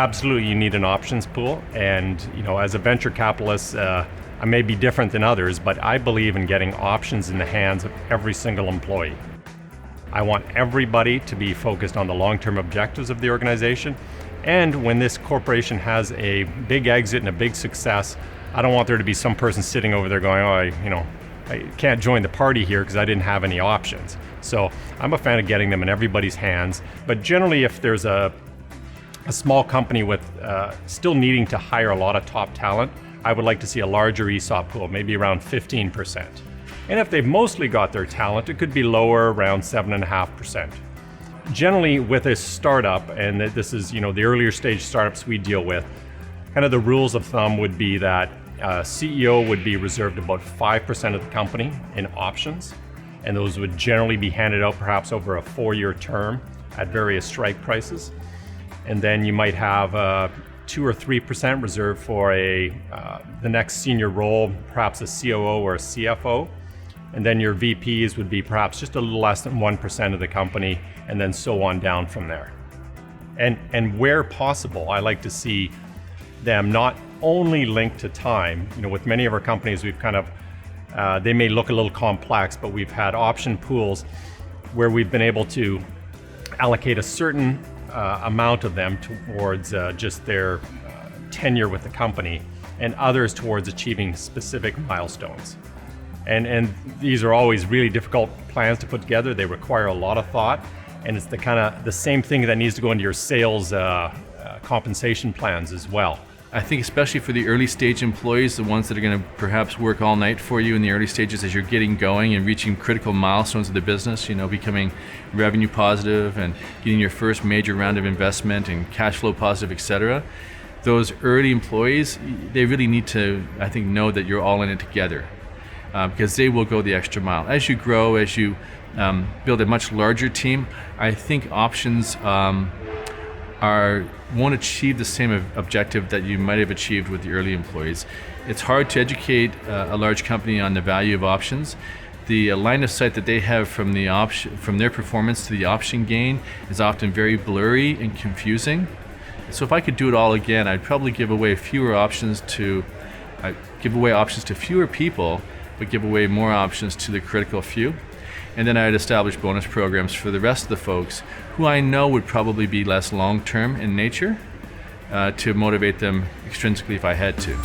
absolutely you need an options pool. And as a venture capitalist, I may be different than others, but I believe in getting options in the hands of every single employee. I want everybody to be focused on the long-term objectives of the organization. And when this corporation has a big exit and a big success, I don't want there to be some person sitting over there going, I can't join the party here because I didn't have any options. So I'm a fan of getting them in everybody's hands. But generally, if there's a small company with still needing to hire a lot of top talent, I would like to see a larger ESOP pool, maybe around 15%. And if they've mostly got their talent, it could be lower, around 7.5%. Generally, with a startup, and this is the earlier stage startups we deal with, kind of the rules of thumb would be that CEO would be reserved about 5% of the company in options, and those would generally be handed out perhaps over a 4-year term at various strike prices. And then you might have 2 or 3% reserved for the next senior role, perhaps a COO or a CFO. And then your VPs would be perhaps just a little less than 1% of the company, and then so on down from there. And where possible, I like to see them not only linked to time. With many of our companies, we've kind of, they may look a little complex, but we've had option pools where we've been able to allocate a certain amount of them towards just their tenure with the company, and others towards achieving specific milestones. And these are always really difficult plans to put together. They require a lot of thought, and it's the same thing that needs to go into your sales compensation plans as well. I think especially for the early stage employees, the ones that are going to perhaps work all night for you in the early stages as you're getting going and reaching critical milestones of the business, becoming revenue positive and getting your first major round of investment and cash flow positive, etc. Those early employees, they really need to, I think, know that you're all in it together, because they will go the extra mile. As you grow, as you build a much larger team, I think options won't achieve the same objective that you might have achieved with the early employees. It's hard to educate a large company on the value of options. The line of sight that they have from their performance to the option gain is often very blurry and confusing. So if I could do it all again, I'd probably give away options to fewer people, but give away more options to the critical few. And then I'd establish bonus programs for the rest of the folks who I know would probably be less long-term in nature, to motivate them extrinsically if I had to.